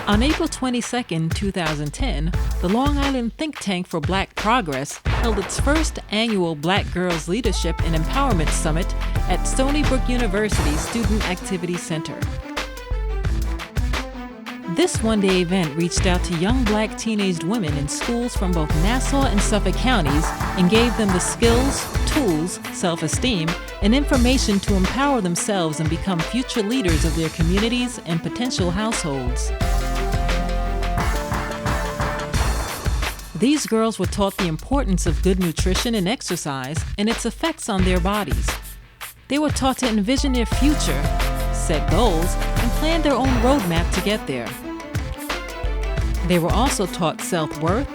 On April 22, 2010, the Long Island think tank for Black Progress held its first annual Black Girls Leadership and Empowerment Summit at Stony Brook University Student Activity Center. This one-day event reached out to young Black teenaged women in schools from both Nassau and Suffolk counties and gave them the skills, tools, self-esteem, and information to empower themselves and become future leaders of their communities and potential households. These girls were taught the importance of good nutrition and exercise and its effects on their bodies. They were taught to envision their future, set goals, and plan their own roadmap to get there. They were also taught self-worth,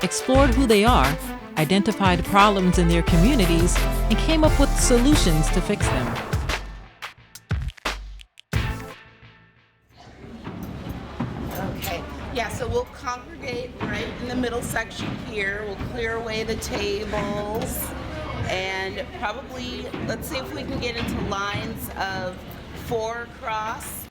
explored who they are, identified problems in their communities, and came up with solutions to fix them. Okay, yeah, so we'll congregate right in the middle section here. We'll clear away the tables and probably, let's see if we can get into lines of 4 across.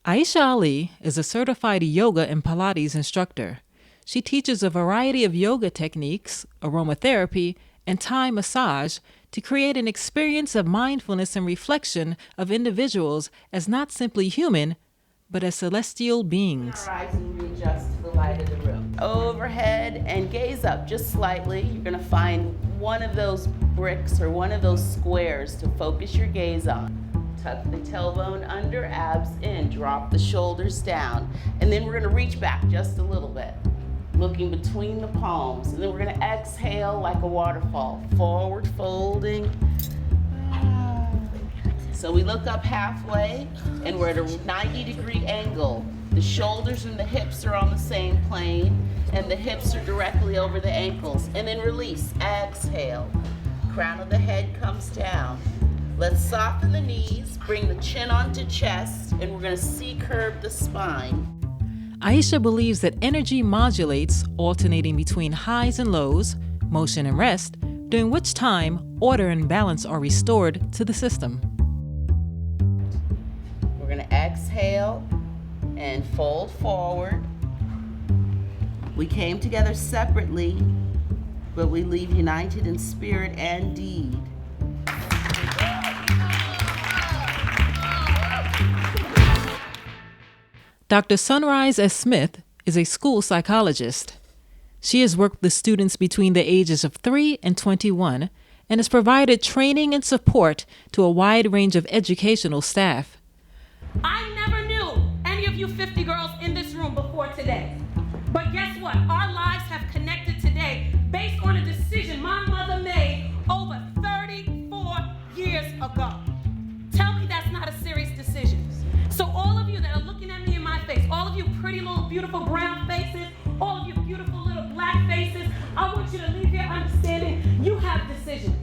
Aisha Ali is a certified yoga and Pilates instructor. She teaches a variety of yoga techniques, aromatherapy, and Thai massage to create an experience of mindfulness and reflection of individuals as not simply human, but as celestial beings. Rise and readjust to the light of the room. Overhead and gaze up just slightly. You're going to find one of those bricks or one of those squares to focus your gaze on. Tuck the tailbone under, abs in, drop the shoulders down. And then we're going to reach back just a little bit, looking between the palms. And then we're going to exhale like a waterfall, forward folding. So we look up halfway and we're at a 90-degree angle. The shoulders and the hips are on the same plane and the hips are directly over the ankles. And then release, exhale. Crown of the head comes down. Let's soften the knees, bring the chin onto chest, and we're going to C-curve the spine. Aisha believes that energy modulates, alternating between highs and lows, motion and rest, during which time order and balance are restored to the system. We're going to exhale and fold forward. We came together separately, but we leave united in spirit and deed. Dr. Sunrise S. Smith is a school psychologist. She has worked with students between the ages of 3 and 21 and has provided training and support to a wide range of educational staff. I never knew any of you 50 girls in this room before today. But guess what? Our lives have connected today based on a decision my mother made over 34 years ago. Tell me that's not a serious decision. So all of you that are looking at me in my face, all of you pretty little beautiful brown faces, all of you beautiful little black faces, I want you to leave here understanding you have decisions.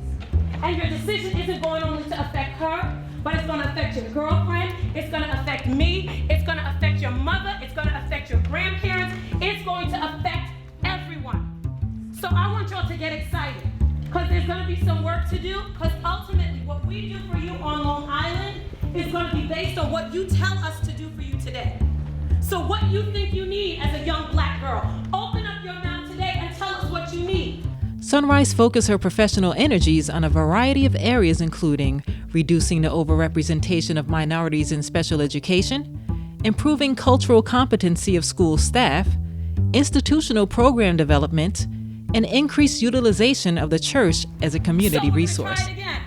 And your decision isn't going only to affect her, but it's going to affect your girlfriend, it's going to affect me, it's going to affect your mother, it's going to affect your grandparents, it's going to affect everyone. So I want y'all to get excited, because there's going to be some work to do, because ultimately what we do for you on Long Island is going to be based on what you tell us to do for you today. So what you think you need as a young Black girl, open up your mouth today and tell us what you need. Sunrise focused her professional energies on a variety of areas, including reducing the overrepresentation of minorities in special education, improving cultural competency of school staff, institutional program development, and increased utilization of the church as a community resource. Try it again.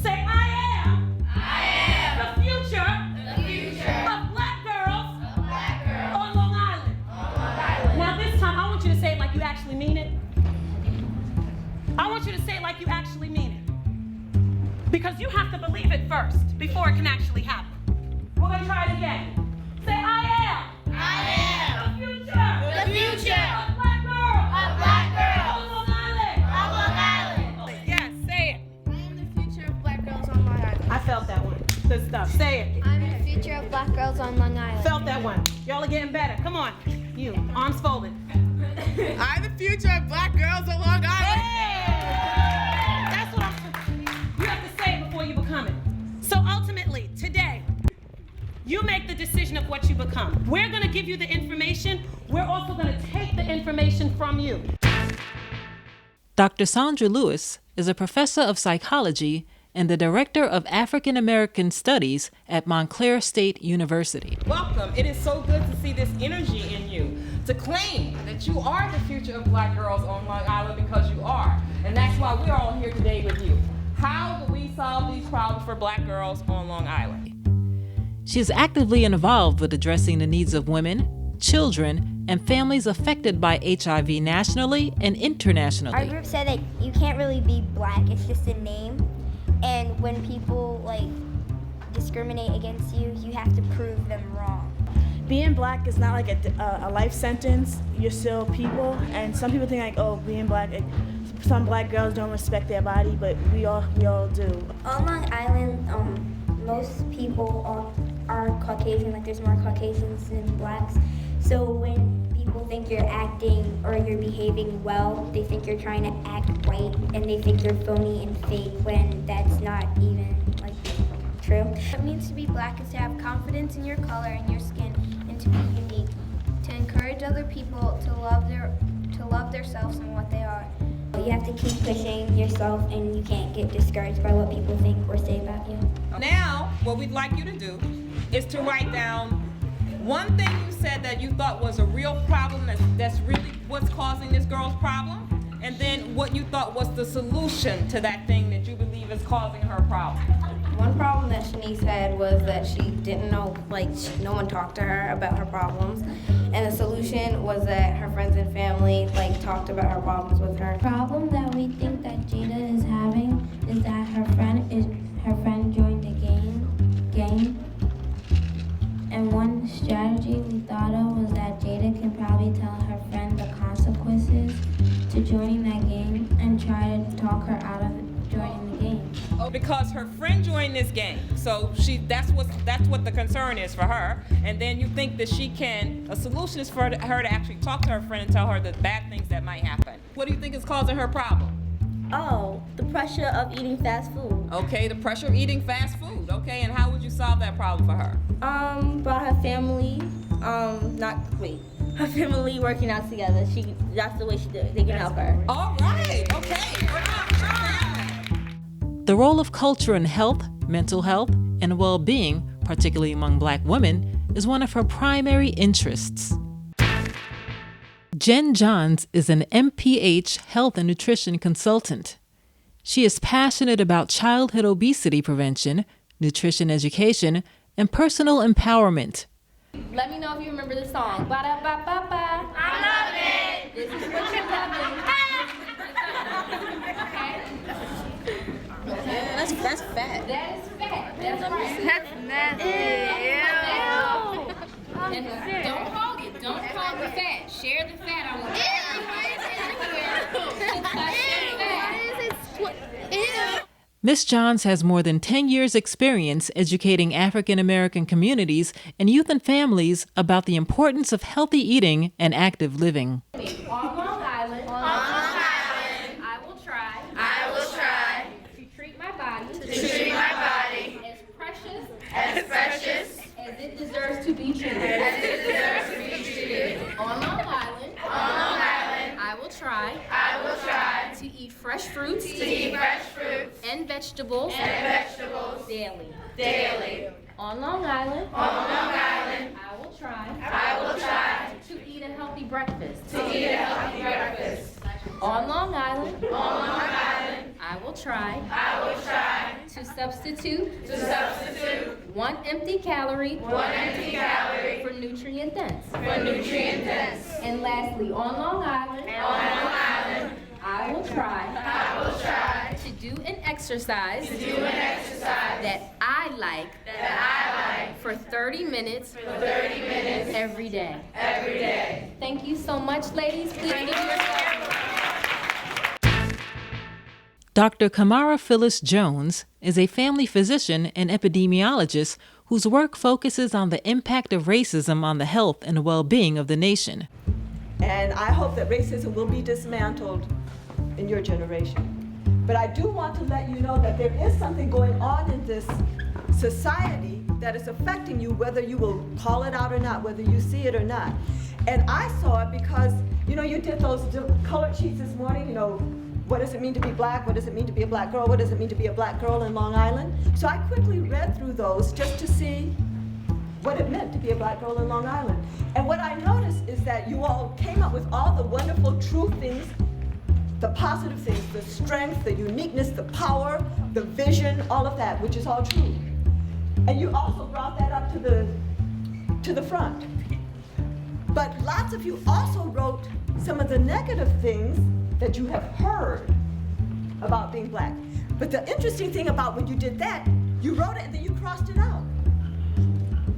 Say, I am the future of Black girls on Long Island. Now this time, I want you to say it like you actually mean it. I want you to say it like you actually mean it. Because you have to believe it first before it can actually happen. We're going to try it again. Say, I am the future of Black girls on Long Island. Yes, say it. I am the future of Black girls on Long Island. I felt that one. Good stuff. Say it. I'm the future of Black girls on Long Island. Felt that one. Y'all are getting better. Come on. You, arms folded. I'm the future of Black girls on Long Island. Hey! That's what you have to say it before you become it. So ultimately, today, You make the decision of what you become. We're gonna give you the information. We're also gonna take the information from you. Dr. Sandra Lewis is a professor of psychology and the director of African American Studies at Montclair State University. Welcome. It is so good to see this energy in you, to claim that you are the future of Black girls on Long Island, because you are. And that's why we're all here today with you. How do we solve these problems for Black girls on Long Island? She is actively involved with addressing the needs of women, children, and families affected by HIV nationally and internationally. Our group said that you can't really be Black, it's just a name. And when people discriminate against you, you have to prove them wrong. Being Black is not like a life sentence. You're still people, and some people think being Black, some Black girls don't respect their body, but we all do. On Long Island, most people are Caucasian, there's more Caucasians than Blacks. So when people think you're acting or you're behaving well, they think you're trying to act right, and they think you're phony and fake when that's not even true. What it means to be Black is to have confidence in your color and your skin and to be unique, to encourage other people to love themselves and what they are. You have to keep pushing yourself, and you can't get discouraged by what people think or say about you. Now, what we'd like you to do is to write down one thing you said that you thought was a real problem, that's really what's causing this girl's problem, and then what you thought was the solution to that thing that you believe is causing her problem. One problem that Shanice had was that she didn't know, no one talked to her about her problems. And the solution was that her friends and family, talked about her problems with her. The problem that we think that Jada is having is that her friend joined the game. And one strategy we thought of was that Jada can probably tell her friend the consequences to joining that game and try to talk her out of joining the game. Oh, because her friend joined this game, so that's what the concern is for her. And then you think that a solution is for her to actually talk to her friend and tell her the bad things that might happen. What do you think is causing her problem? Oh, the pressure of eating fast food. Okay, the pressure of eating fast food. Okay, and how would you solve that problem for her? By her family, her family working out together. That's the way they can help her. All right, okay. The role of culture in health, mental health, and well-being, particularly among Black women, is one of her primary interests. Jen Johns is an MPH health and nutrition consultant. She is passionate about childhood obesity prevention, nutrition education, and personal empowerment. Let me know if you remember the song. Ba-da-ba-ba-ba. I love it. This is what you're loving. That's fat. That is fat. That's right. That's nasty. And don't hog it. Don't hog the fat. Share the fat. I want Ms. Johns has more than 10 years' experience educating African American communities and youth and families about the importance of healthy eating and active living. On Long Island. I will try. To treat my body. As precious. As it deserves to be treated. On Long Island. I will try. To eat fresh fruits. And vegetables. Daily. On Long Island. I will try. To eat a healthy breakfast. On Long Island. I will try. To substitute. One empty calorie. For nutrient dense. And lastly, on Long Island. I will try. To do an exercise. That I like. For 30 minutes. Every day. Thank you so much, ladies. Please give yourself. Dr. Kamara Phyllis Jones is a family physician and epidemiologist whose work focuses on the impact of racism on the health and well-being of the nation. And I hope that racism will be dismantled in your generation. But I do want to let you know that there is something going on in this society that is affecting you, whether you will call it out or not, whether you see it or not. And I saw it because, you know, you did those colored sheets this morning, you know, what does it mean to be black? What does it mean to be a black girl? What does it mean to be a black girl in Long Island? So I quickly read through those just to see what it meant to be a black girl in Long Island. And what I noticed is that you all came up with all the wonderful true things, the positive things, the strength, the uniqueness, the power, the vision, all of that, which is all true. And you also brought that up to the front. But lots of you also wrote some of the negative things that you have heard about being black. But the interesting thing about when you did that, you wrote it and then you crossed it out.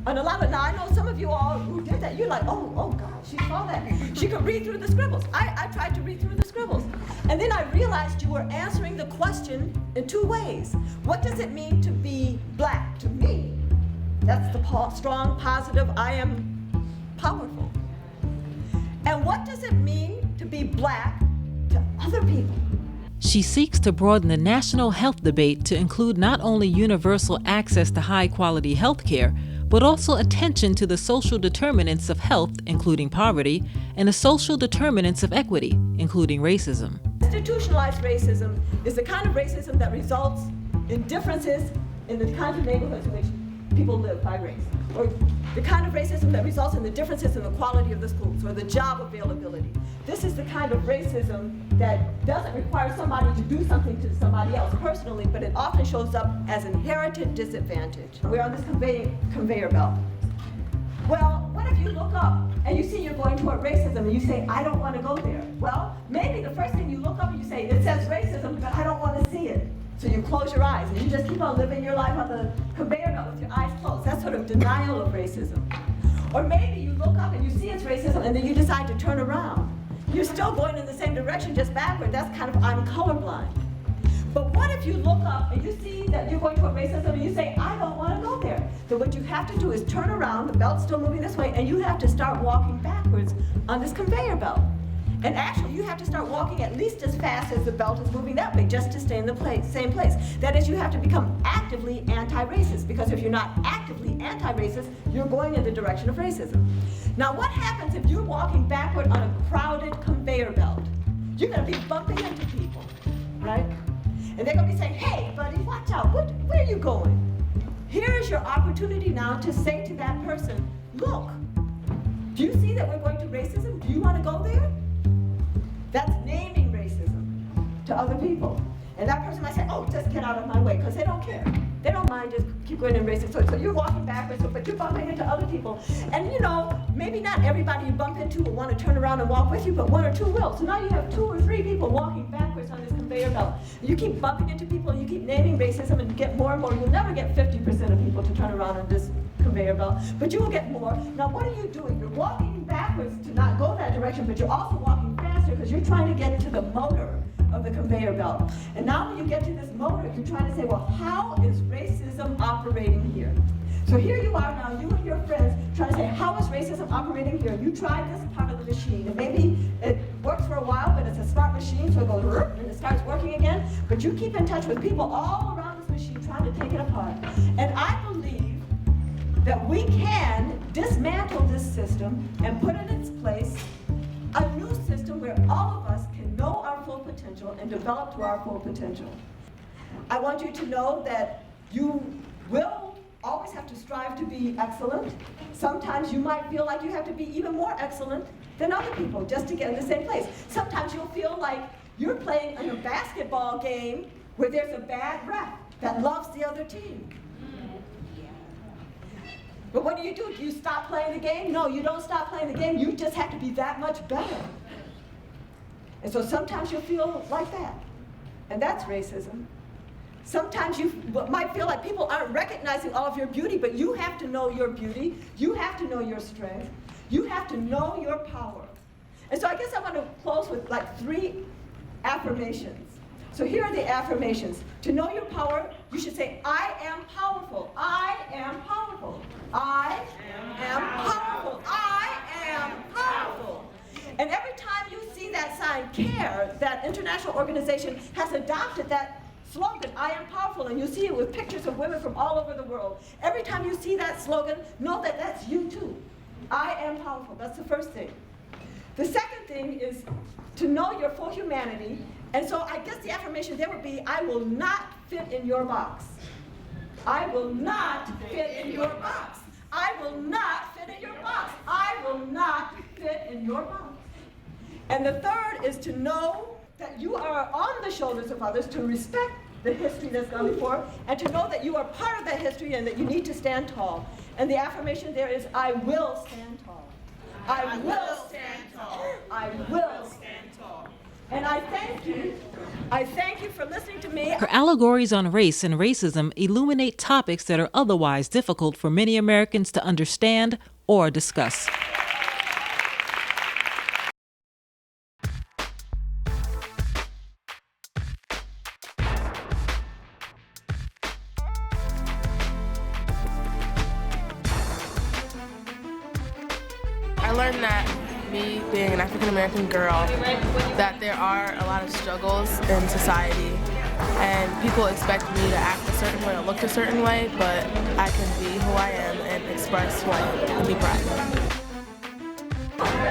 And a lot of, now I know some of you all who did that, you're like, oh God, she saw that. She could read through the scribbles. I tried to read through the scribbles. And then I realized you were answering the question in two ways. What does it mean to be black? To me, that's the strong, positive, I am powerful. And what does it mean to be black to other people? She seeks to broaden the national health debate to include not only universal access to high-quality health care, but also attention to the social determinants of health, including poverty, and the social determinants of equity, including racism. Institutionalized racism is the kind of racism that results in differences in the kinds of neighborhoods in which people live by race, or the kind of racism that results in the differences in the quality of the schools or the job availability. This is the kind of racism that doesn't require somebody to do something to somebody else personally, but it often shows up as inherited disadvantage. We're on this conveyor belt. Well, what if you look up and you see you're going toward racism and you say, I don't want to go there? Well, maybe the first thing you look up and you say, it says racism, but I don't want to see it. So you close your eyes and you just keep on living your life on the conveyor belt with your eyes closed. That's sort of denial of racism. Or maybe you look up and you see it's racism and then you decide to turn around. You're still going in the same direction, just backward. That's kind of, I'm colorblind. But what if you look up and you see that you're going toward racism and you say, I don't want to go there? So what you have to do is turn around, the belt's still moving this way, and you have to start walking backwards on this conveyor belt. And actually, you have to start walking at least as fast as the belt is moving that way, just to stay in the same place. That is, you have to become actively anti-racist, because if you're not actively anti-racist, you're going in the direction of racism. Now, what happens if you're walking backward on a crowded conveyor belt? You're going to be bumping into people, right? And they're going to be saying, hey, buddy, watch out. Where are you going? Here is your opportunity now to say to that person, look, do you see that we're going to racism? Do you want to go there? That's naming racism to other people. And that person might say, oh, just get out of my way, because they don't care. They don't mind, just keep going in racism. So you're walking backwards, but you're bumping into other people. And you know, maybe not everybody you bump into will want to turn around and walk with you, but one or two will. So now you have 2 or 3 people walking backwards on this conveyor belt. You keep bumping into people, and you keep naming racism, and you get more and more. You'll never get 50% of people to turn around on this conveyor belt, but you will get more. Now, what are you doing? You're walking backwards to not go that direction, but you're also walking faster because you're trying to get into the motor of the conveyor belt. And now when you get to this motor, you're trying to say, well, how is racism operating here? So here you are now, you and your friends, trying to say, how is racism operating here? You try this part of the machine, and maybe it works for a while, but it's a smart machine, so it goes, and it starts working again. But you keep in touch with people all around this machine trying to take it apart. And I believe that we can dismantle this system and put in its place a new system where all of us can know our full potential and develop to our full potential. I want you to know that you will always have to strive to be excellent. Sometimes you might feel like you have to be even more excellent than other people just to get in the same place. Sometimes you'll feel like you're playing in a basketball game where there's a bad ref that loves the other team. But what do? Do you stop playing the game? No, you don't stop playing the game. You just have to be that much better. And so sometimes you'll feel like that. And that's racism. Sometimes you might feel like people aren't recognizing all of your beauty, but you have to know your beauty. You have to know your strength. You have to know your power. And so I guess I want to close with like 3 affirmations. So here are the affirmations. To know your power, you should say, I am powerful. I am powerful. I am powerful. I am powerful. And every time you see that sign, care, that international organization has adopted that slogan, I am powerful, and you see it with pictures of women from all over the world. Every time you see that slogan, know that that's you too. I am powerful. That's the first thing. The second thing is to know your full humanity. And so I guess the affirmation there would be, I will not fit in your box. I will not fit in your box. I will not fit in your box. I will not fit in your box. And the third is to know that you are on the shoulders of others, to respect the history that's gone before, and to know that you are part of that history and that you need to stand tall. And the affirmation there is, I will stand tall. I will stand tall. I will stand tall. And I thank you. I thank you for listening to me. Her allegories on race and racism illuminate topics that are otherwise difficult for many Americans to understand or discuss. I learned that me being an African American girl, that there are a lot of struggles in society and people expect me to act a certain way or look a certain way, but I can be who I am and express who I am and be proud.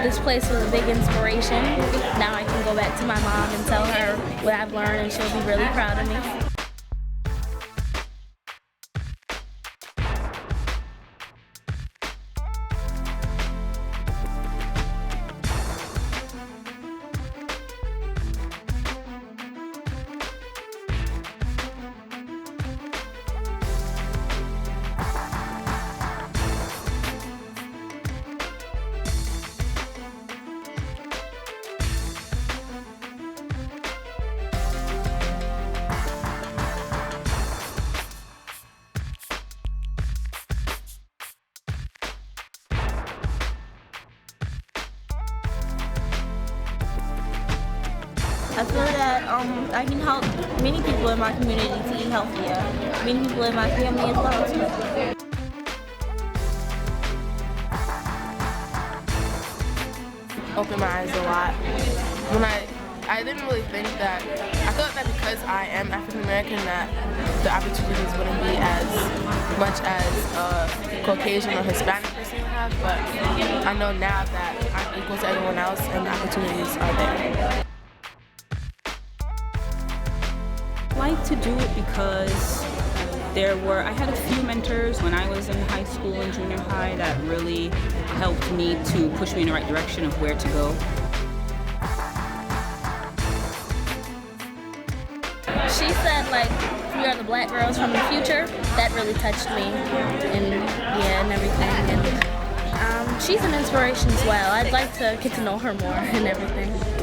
This place was a big inspiration. Now I can go back to my mom and tell her what I've learned and she'll be really proud of me. I feel that I can help many people in my community to eat healthier. Many people in my family as well. Opened my eyes a lot. When I didn't really think that, I thought that because I am African American that the opportunities wouldn't be as much as a Caucasian or Hispanic person would have, but I know now that I'm equal to everyone else and the opportunities are there. I like to do it because I had a few mentors when I was in high school and junior high that really helped me to push me in the right direction of where to go. She said, like, we are the black girls from the future. That really touched me and everything. And she's an inspiration as well. I'd like to get to know her more and everything.